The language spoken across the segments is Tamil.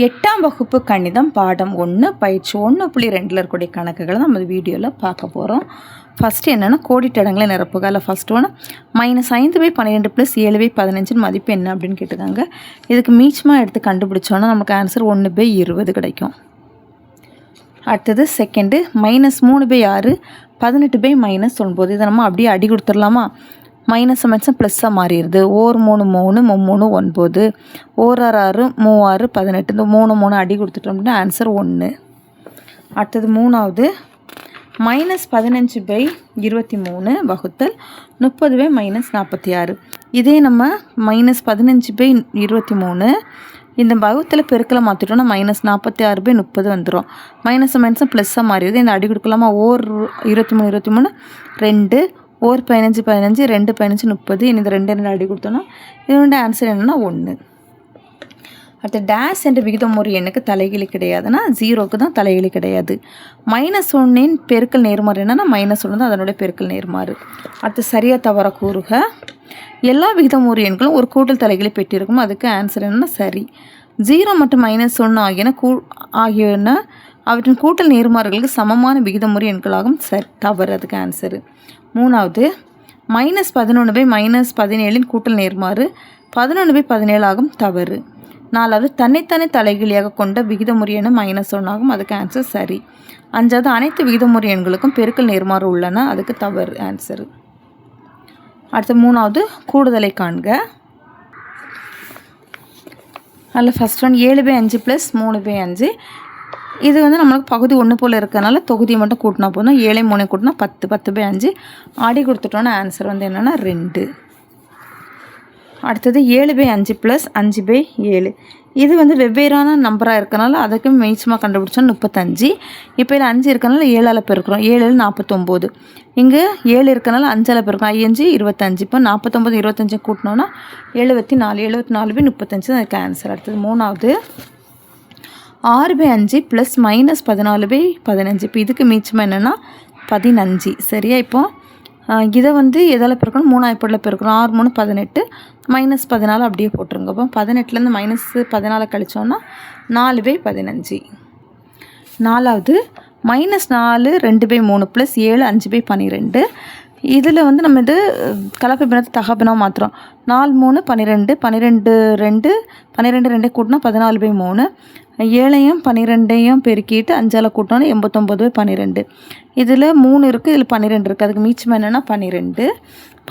8ஆம் வகுப்பு கணிதம் பாடம் 1 பயிற்சி 1.2 இருக்கக்கூடிய கணக்குகளை நம்ம வீடியோவில் பார்க்க போகிறோம். ஃபஸ்ட்டு என்னென்னா கோடிட்ட இடங்களை நிரப்புக. அதில் ஃபஸ்ட்டு ஒன்று -5/12 + 7/15 மதிப்பு என்ன அப்படின்னு கேட்டுக்காங்க. இதுக்கு மீச்சமாக எடுத்து கண்டுபிடிச்சோன்னா நமக்கு ஆன்சர் 1/20 கிடைக்கும். அடுத்தது செகண்டு -3/6 18/-9. இதை நம்ம அப்படியே அடி கொடுத்துடலாமா? மைனஸ் மைனஸும் ப்ளஸ்ஸாக மாறிடுது. 3 3 3 9, 6 6 3 18. இந்த 3 அடி கொடுத்துட்டோம் அப்படின்னா ஆன்சர் 1. அடுத்தது மூணாவது -15/23 வகுத்தல் 30/-46. இதே நம்ம -15/23 இந்த வகுத்தில் பெருக்கலை மாற்றிட்டோம்னா -46/30 வந்துடும். மைனஸும் ப்ளஸ்ஸாக மாறிடுது. இந்த அடி கொடுக்கலாமா? 23 2 15 2 15 30. இந்த 2 அடி கொடுத்தோன்னா இதோட ஆன்சர் என்னென்னா 1. அடுத்து டேஷ் என்ற விகிதமுறை எண்ணுக்கு தலைகீழி கிடையாதுன்னா 0க்கு தான் தலைகீழி கிடையாது. -1 பெருக்கல் நேர்மாறு என்னன்னா -1 தான் அதனுடைய பெருக்கல் நேர்மாறு. அடுத்து சரியாக தவற கூறுக. எல்லா விகிதமுறை எண்களும் ஒரு கூட்டல் தலைகீழி பெற்றிருக்கும். அதுக்கு ஆன்சர் என்னென்னா சரி. 0 மற்றும் -1 ஆகியன அவற்றின் கூட்டல் நேர்மாறுகளுக்கு சமமான விகிதமுறை எண்களாகும். சரி தவறு. அதுக்கு ஆன்சரு. மூணாவது -11/-17 கூட்டல் நேர்மாறு 11/17 ஆகும். தவறு. நாலாவது தன்னைத்தானே தலைகீழியாக கொண்ட விகிதமுறை எண் -1 ஆகும். அதுக்கு ஆன்சர் சரி. அஞ்சாவது அனைத்து விகிதமுறை எண்களுக்கும் பெருக்கல் நேர்மாறு உள்ளன. அதுக்கு தவறு ஆன்சரு. அடுத்து மூணாவது கூடுதலை காண்க. அதில் ஃபஸ்ட் ஒன் 7/5 + 3/5. இது நம்மளுக்கு பகுதி 1 போல் இருக்கிறதுனால தொகுதியை மட்டும் கூட்டினா போதும். 7 3 கூட்டினா 10 10/5 அடி கொடுத்துட்டோன்னா ஆன்சர் என்னென்னா 2. அடுத்தது 7/5 + 5/7. இது வெவ்வேறான நம்பராக இருக்கனால அதுக்கு மீச்சமாக கண்டுபிடிச்சோம் 35. இப்போ இதில் 5 இருக்கனால 7ஆல் பெருக்கிறோம். 7 49. இங்கே 7 இருக்கனால 5ஆல் பெருக்கிறோம். 5 25. இப்போ 49 25 கூட்டினோன்னா 74. 74/35 அதுக்கு ஆன்சர். அடுத்தது மூணாவது 6/5 + -14/15. இப்போ இதுக்கு மீச்சமாக என்னென்னா 15. சரியா? இப்போ இதை எதால் பெருக்கணும்? 3 ஆய்ப்பாடில் பெருக்கணும். 6 3 18 -14 அப்படியே போட்டுருங்க. அப்போ 18லேருந்து -14 கழிச்சோன்னா 4/15. நாலாவது -4 2/3 + 7 5/12. இதில் நம்ம இது கலப்பு பிணத்தை தகப்பினம் மாத்திரம். 4 3 12 12 2 12 2 கூட்டினா 14/3. 7ஐயும் 12ஐயும் பெருக்கிட்டு 5ஆல் கூட்டினோன்னா 89/12. இதில் 3 இருக்குது, இதில் 12 இருக்குது. அதுக்கு மீச்சமாக என்னென்னா 12.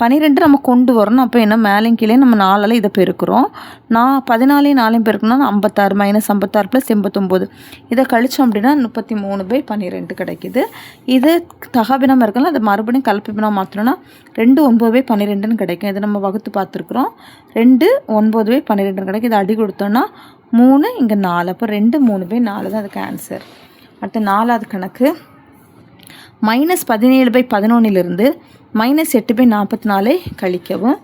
12 நம்ம கொண்டு வரணும். அப்போ என்ன மேலேயும் கீழே நம்ம 4ஆல் இதை பெருக்கிறோம். 14ஐயும் 4ஐயும் பெருக்கணும்னா 56 -56 + 89. இதை கழித்தோம் அப்படின்னா 33/12 கிடைக்கிது. இது தகபினம் இருக்கலாம். அது மறுபடியும் கலப்பு பினம் மாற்றணும்னா 2 9/12 கிடைக்கும். இதை நம்ம வகுத்து பார்த்துருக்குறோம். 2 9/12 கிடைக்கும். இதை அடி கொடுத்தோன்னா 3 இங்கே 4. அப்போ 2 3/4 தான் அதுக்கு ஆன்சர். அடுத்து நாலாவது கணக்கு -17/11 -8/44 கழிக்கவும்.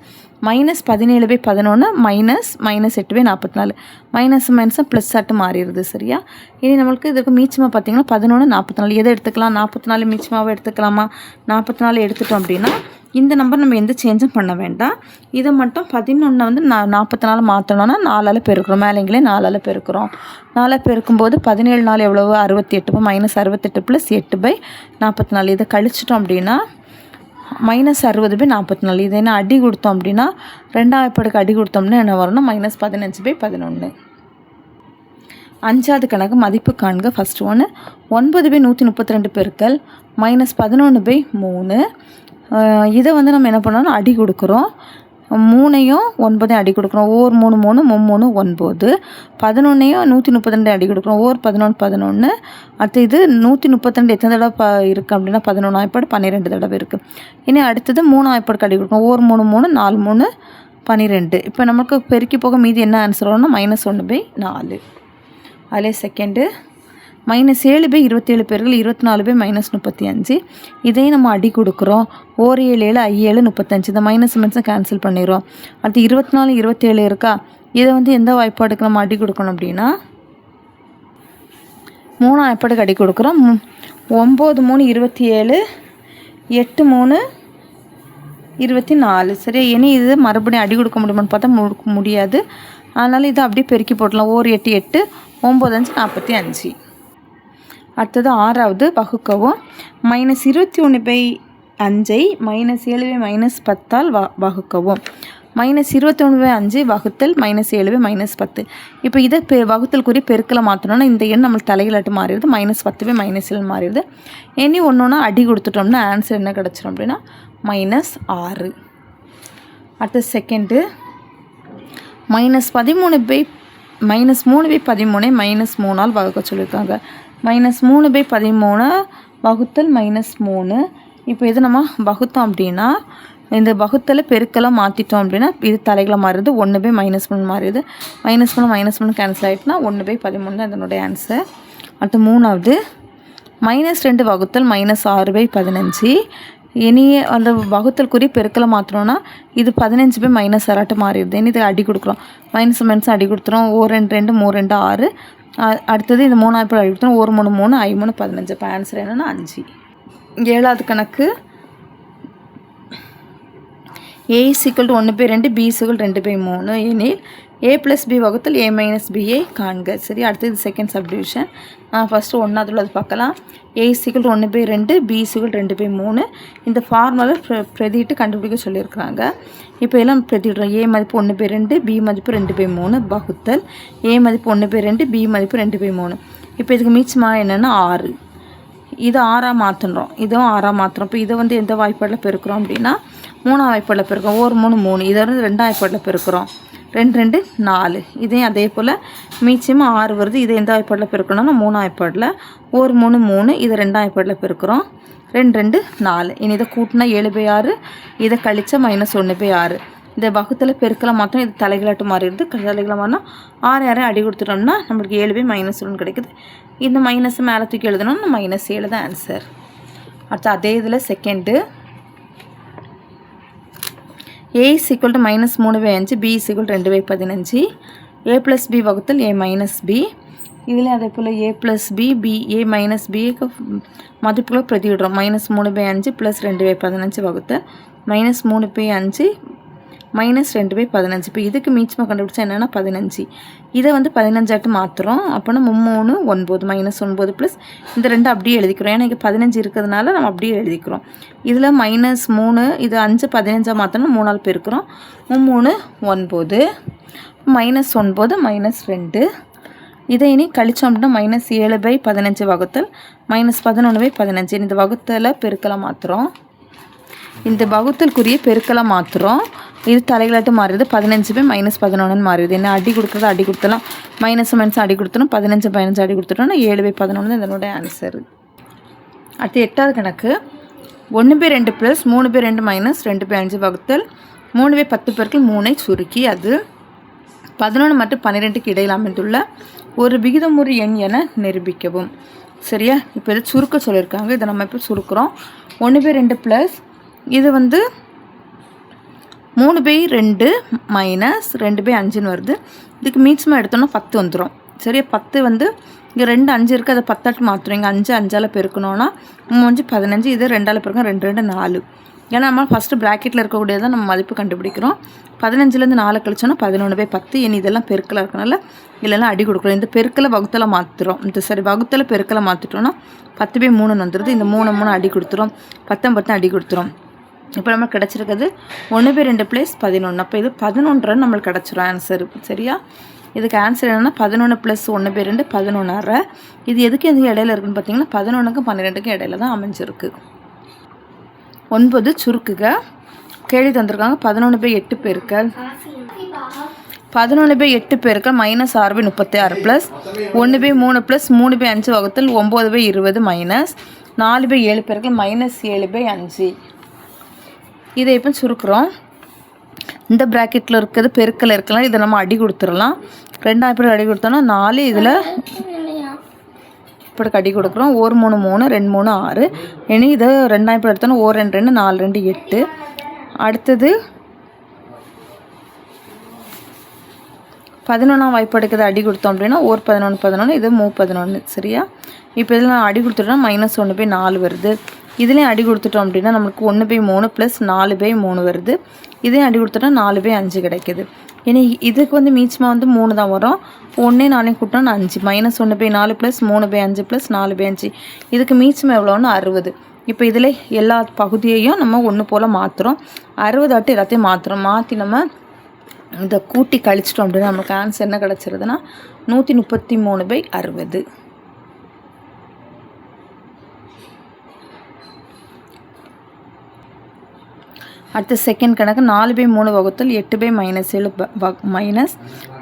-17/11 -8/44. மைனஸும் ப்ளஸ் ஆட்டு மாறிடுது. சரியா? இனி நம்மளுக்கு இதுக்கு மீச்சமாக பார்த்தீங்கன்னா 11 44. எதை எடுத்துக்கலாம்? 44 மீச்சமாகவே எடுத்துக்கலாமா? 44 எடுத்துட்டோம் அப்படின்னா இந்த நம்பர் நம்ம எந்த சேஞ்சும் பண்ண வேண்டாம். இதை மட்டும் 11 44 மாற்றணும்னா 4ஆல் பெருக்கிறோம். மேலேங்களே 4ஆல் பெருக்கிறோம். 4ஆல் பெருக்கும்போது 17 4 எவ்வளவு? 68. இப்போ -68 + 8/44. இதை கழிச்சிட்டோம் அப்படின்னா -60/44. இதை என்ன அடி கொடுத்தோம் அப்படின்னா 2ஆம் வாய்ப்பாடுக்கு அடி கொடுத்தோம்னா என்ன வரும்னா -15/11. அஞ்சாவது கணக்கு மதிப்பு காண்க. ஃபஸ்ட் ஒன்று 9/132 பெருக்கல் -11/3. இதை நம்ம என்ன பண்ணோம்னா அடி கொடுக்குறோம். 3ஐயும் 9ஐயும் அடி கொடுக்குறோம். 3 3 3 9. 11ஐயும் 132 அடி கொடுக்குறோம். 11 11. அடுத்து இது 132 எத்தனை தடவை இருக்குது அப்படின்னா 11 வாய்ப்பாடு 12 தடவை இருக்குது. இனி அடுத்தது 3 வாய்ப்பாடுக்கு அடி கொடுக்குறோம். 3 3 4 3 12. இப்போ நமக்கு பெருக்கி போக மீதி என்ன ஆன்சர் வரும்னா -1/4. அதிலே செகண்டு -7/27 பெருக்கல் 24/-35. இதையும் நம்ம அடி கொடுக்குறோம். 7 7 5 35. இந்த மைனஸ் கேன்சல் பண்ணிடுறோம். அடுத்து 24 27 இருக்கா? இதை எந்த வாய்ப்பாடுக்கு நம்ம அடி கொடுக்கணும் அப்படின்னா 3 வாய்ப்பாடுக்கு அடி கொடுக்குறோம். 9 3 27 8 3 24. சரி? இனி இது மறுபடியும் அடி கொடுக்க முடியுமான்னு பார்த்தா முடியாது. அதனால் இதை அப்படியே பெருக்கி போடலாம். 1 8 8 9 5 45. அடுத்தது 6வது வகுக்கவும். -21/5 -7 -10ஆல் வகுக்கவும். -21/5 வகுத்தல் -7 -10. இப்போ இதை வகுத்தலுக்குரிய பெருக்கலை மாற்றணும்னா இந்த எண் நம்மளுக்கு தலைகளாட்டு மாறிடுது. -10 -7 மாறிடுது. இனி ஒன்று அடி கொடுத்துட்டோம்னா ஆன்சர் என்ன கிடச்சிரும் அப்படின்னா -6. அடுத்த செகண்டு -13/13 -3ஆல் வகுக்க சொல்லியிருக்காங்க. -3/13 வகுத்தல் -3. இப்போ இதை நம்ம வகுத்தோம் அப்படின்னா இந்த வகுத்தலை பெருக்கெல்லாம் மாற்றிட்டோம் அப்படின்னா இது தலைகளை மாறுது. 1/-3 மாறிடுது. -3 கேன்சல் ஆகிட்டுனா 1/13 தான் இதனுடைய ஆன்சர். அடுத்து 3வது -2 வகுத்தல் -6/15. இனி அந்த வகுத்தலுக்குரிய பெருக்கலை மாற்றணும்னா இது 15/-6 மாறிடுது. இனி இதை அடி கொடுக்குறோம். மைனஸ் அடி கொடுத்துறோம். 1 2 2 3 2 6. அடுத்தது இந்த 3 அடி கொடுத்துறோம். 1 3 3 5 3 15. இப்போ ஆன்சர் என்னென்னா 5. 7வது கணக்கு a = 1/2 b = 2/3 எனில் a + b வகுத்தல் a - b ஐ காண்க. சரி, அடுத்தது செகண்ட் சப்டிவிஷன். ஃபஸ்ட்டு 1வது உள்ளது பார்க்கலாம். a = 1/2 b = 2/3. இந்த ஃபார்முலா பிரதிட்டு கண்டுபிடிக்க சொல்லியிருக்கிறாங்க. இப்போ எல்லாம் பிரதிடுறோம். a மதிப்பு 1/2 b மதிப்பு 2/3 வகுத்தல் a மதிப்பு 1/2 b மதிப்பு 2/3. இப்போ இதுக்கு மீச்சமாக என்னென்னா 6. இது 6ஆக மாற்றுறோம். இதுவும் 6ஆக மாற்றுறோம். இப்போ இதை வந்து எந்த வாய்ப்பாடில் பெருக்கிறோம் அப்படின்னா 3ஆம் வாய்ப்பாடில் பெருக்கிறோம். 1 3 3. இதை வந்து 2ஆம் வாய்ப்பாடில் பெருக்கிறோம். 2 2 4. இதையும் அதே போல் மீச்சமாக 6 வருது. இதை எந்த வாய்ப்பாடில் பெருக்கணும்னா 3ஆம் வாய்ப்பாடில். 1 3 3. இதை 2ஆம் வாய்ப்பாடில் பெருக்கிறோம். 2 2 4. இனி இதை கூட்டினா 7/6. இதை கழிச்சா -1/6. இந்த வகுத்தில் பெருக்கலை மாற்றம் இது தலைகளாட்டு மாறிடுது. தலைகளை மாறினா 6 6 அடி கொடுத்துட்டோம்னா நம்மளுக்கு 7/-1 கிடைக்குது. இந்த மைனஸ் மேலே தூக்கி எழுதணும்னா -7 தான் ஆன்சர். அடுத்து அதே இதில் second a = -3/5 b = 2/15. a + b வகுத்தல் a - b. இதில் அதே போல் a + b b a - b மதிப்புகளை பிரதிவிடுறோம். -3/5 + 2/15 வகுத்தல் -3/5 -2/15. இப்போ இதுக்கு மீச்சமாக கண்டுபிடிச்சா என்னென்னா 15. இதை வந்து 15 மாற்றுறோம். அப்போனா 3 9 -9 ப்ளஸ் இந்த 2 அப்படியே எழுதிக்கிறோம். ஏன்னா இங்கே 15 இருக்கிறதுனால நம்ம அப்படியே எழுதிக்கிறோம். இதில் -3 இது 5 15 மாற்றணும். 3ஆல் பெருக்கிறோம். 3 9 -9 -2. இதை இனி கழிச்சோம் அப்படின்னா -7/15 வகுத்தல் -11/15. இந்த வகுத்தலை பெருக்கலை மாற்றுறோம். இந்த வகுத்தலுக்குரிய பெருக்கலை மாற்றுறோம். இது தலைகளாட்டு மாறுது. 15/-11 மாறுது. என்ன அடி கொடுக்குறது அடி கொடுத்தலாம். மைனஸ் அடி கொடுத்தணும். 15/15 அடி கொடுத்துட்டோம்னா 7/11 தான் இதனுடைய ஆன்சர். அடுத்து 8வது கணக்கு 1/2 + 3/2 - 2/5 வகுத்தல் 3/10 × 3 சுருக்கி அது 11 மற்றும் 12க்கு இடையில் அமைந்துள்ள ஒரு விகிதமுறு எண் என நிரூபிக்கவும். சரியா, இப்போ இதை சுருக்க சொல்லியிருக்காங்க. இதை நம்ம இப்போ சுருக்கிறோம். 1/2 + இது வந்து 3/2 - 2/5 வருது. இதுக்கு மீச்சமாக எடுத்தோம்னா 10 வந்துடும். சரியா, 10 வந்து இங்கே 2 5 இருக்குது. அதை 10 மாற்றுறோம். இங்கே 5 5ஆல் பெருக்கணும்னா 3 15. இது 2ஆல் பெருக்கணும். 2 2 4. ஏன்னா நம்ம ஃபஸ்ட்டு ப்ராக்கெட்டில் இருக்கக்கூடியதான் நம்ம மதிப்பு கண்டுபிடிக்கிறோம். 15லேருந்து 4 கழிச்சோன்னா 11/10. இனி இதெல்லாம் பெருக்கலாக இருக்கனால இல்லைலாம் அடி கொடுக்குறோம். இந்த பெருக்கலை வகுத்தலை மாற்றுறோம். வகுத்தலை பெருக்கலை மாற்றிட்டோன்னா 10/3 வந்துடுது. இந்த 3 3 அடி கொடுத்துரும். 10 10 அடி கொடுத்துரும். இப்போ நம்ம கிடச்சிருக்கிறது 1/2 + 11. அப்போ இது 11 நம்மளுக்கு கிடச்சிரும் ஆன்சர். சரியா, இதுக்கு ஆன்சர் என்னென்னா 11 + 1/2 11. இது எதுக்கு எதுக்கு இடையில இருக்குன்னு பார்த்தீங்கன்னா 11க்கும் 12க்கும் இடையில தான் அமைஞ்சிருக்கு. 9 சுருக்குக. கேள்வி தந்திருக்காங்க. 11/8 பெருக்கல் 11/8 பெருக்கல் -6/36 ப்ளஸ் 1/3 + 3/5 வகுத்தல் 9/20 மைனஸ் 4/7 பெருக்கல் -7/5. இதை இப்போ சுருக்குறோம். இந்த ப்ராக்கெட்டில் இருக்கிறது பெருக்கல் இருக்கலாம். இதை நம்ம அடி கொடுத்துடலாம். 2ஆம் பேர் அடி கொடுத்தோன்னா 4. இதில் இப்படி அடி கொடுக்குறோம். 1 3 3 2 3 6. இனி இதை 2ஆம் பேர் எடுத்தோன்னா 1 2 2 4 2 8. அடுத்தது 11ஆம் வாய்ப்பு எடுக்கிறது அடி கொடுத்தோம் அப்படின்னா 1 11 11. இது 3 11. சரியா, இப்போ இதில் நான் அடி கொடுத்துட்டோம்னா -1/4 வருது. இதுலேயும் அடி கொடுத்துட்டோம் அப்படின்னா நம்மளுக்கு 1/3 + 4/3 வருது. இதையும் அடி கொடுத்துட்டா 4/5 கிடைக்குது. இனி இதுக்கு வந்து மீச்சமாக வந்து 3 தான் வரும். 1 4 கூட்டினா 5 -1/4 ப்ளஸ் 3/5 ப்ளஸ் 4/5. இதுக்கு மீச்சமாக எவ்வளோன்னு 60. இப்போ இதில் எல்லா பகுதியையும் நம்ம ஒன்று போல் மாற்றுறோம். 60 ஆட்டு எல்லாத்தையும் மாற்றி நம்ம இதை கூட்டி கழிச்சிட்டோம் அப்படின்னா நமக்கு ஆன்சர் என்ன கிடச்சிருதுன்னா 133/60. அடுத்த செகண்ட் கணக்கு 4/3 வகுத்தல் 8/-7 மைனஸ்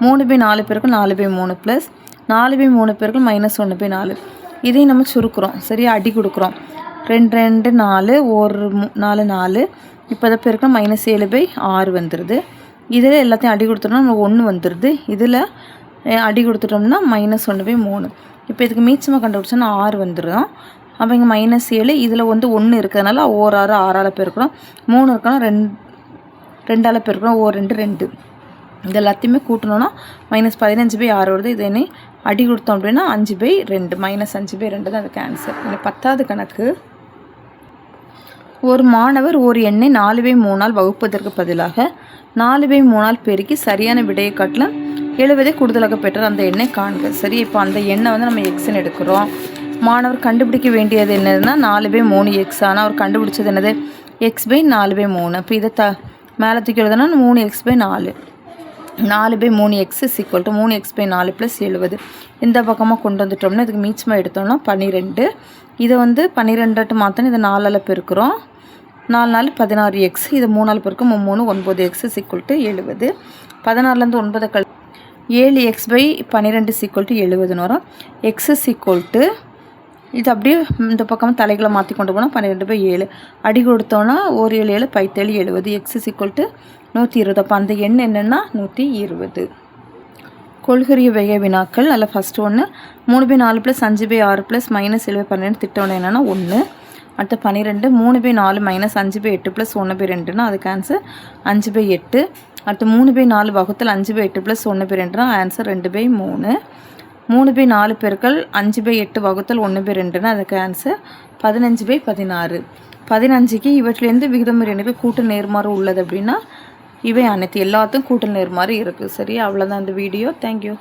3/4 பெருக்கல் 4/3 ப்ளஸ் 4/3 பெருக்கல் -1/4. இதையும் நம்ம சுருக்குறோம். சரியா, அடி கொடுக்குறோம். 2 2 4 1 4 4. இப்போ அதை பெருக்கல் -7/6 வந்துடுது. இதில் எல்லாத்தையும் அடி கொடுத்துட்டோம்னா நம்ம 1 வந்துடுது. இதில் அடி கொடுத்துட்டோம்னா -1/3. இப்போ இதுக்கு மீச்சமாக கண்டுபிடிச்சோன்னா 6 வந்துடும். அப்போ இங்கே -7, இதில் வந்து 1 இருக்கிறதுனால 1 6 6ஆல் பெருக்கிறோம். 3 இருக்கணும் 2ஆல் பெருக்கிறோம். 1 2 2. இது எல்லாத்தையுமே கூட்டணும்னா -15/6 வருது. இதை என்ன அடி கொடுத்தோம் அப்படின்னா 5/2 -5/2 தான் அதுக்கு ஆன்சர். இந்த 10வது கணக்கு, ஒரு மாணவர் ஒரு எண்ணை 4/3ஆல் வகுப்பதற்கு பதிலாக 4/3ஆல் பெருக்கி சரியான விடையை காட்டிலும் 70 கூடுதலாக பெற்றார். அந்த எண்ணை காண்க. சரி, இப்போ அந்த எண்ணை வந்து நம்ம எக்ஸ்ன்னு எடுக்கிறோம். மாணவர் கண்டுபிடிக்க வேண்டியது என்னதுன்னா 4/3 எக்ஸ். ஆனால் அவர் கண்டுபிடிச்சது என்னது x/4/3. இப்போ இதை மேலே தூக்கி எழுதுனா 3x/4. 4/3 x = 3x/4 + 70. இந்த பக்கமாக கொண்டு வந்துட்டோம்னா இதுக்கு மீச்சமாக எடுத்தோம்னா 12. இதை வந்து 12 மாற்றணும். இதை 4ஆல் பெருக்கிறோம். 4 4 16x. இதை 3ஆல் பெருக்கும் 3 9x = 70. 16லேருந்து 9 கழி 7x/12 = 70 வரும். x = இது அப்படியே இந்த பக்கமாக தலைகளை மாற்றி கொண்டு போனால் 12/7. அடி கொடுத்தோன்னா 1 7 7 5 7 70. x = 120. அப்போ அந்த எண் என்னென்னா 120. கொள்கரிய வகை வினாக்கள். அதில் ஃபஸ்ட்டு ஒன்று 3/4 + 5/6 + -7/12 திட்டம் என்னென்னா 1. அடுத்து 12 3/4 - 5/8 + 1/2னா அதுக்கு ஆன்சர் 5/8. அடுத்து 3/4 வகுத்தல் 5/8 + 1/2னா ஆன்சர் 2/3. 3/4 பெருக்கல் 5/8 வகுத்தல் 1/2னா அதுக்கு ஆன்சர் 15/16. 15க்கு இவற்றிலேருந்து விகிதமுறு எண்ணுக்கு கூட்டல் நேர்மாறு உள்ளது அப்படின்னா இவை அனைத்து எல்லாத்துக்கும் கூட்டல் நேர்மாறு இருக்குது. சரியா, அவ்வளோதான் இந்த வீடியோ. தேங்க்யூ.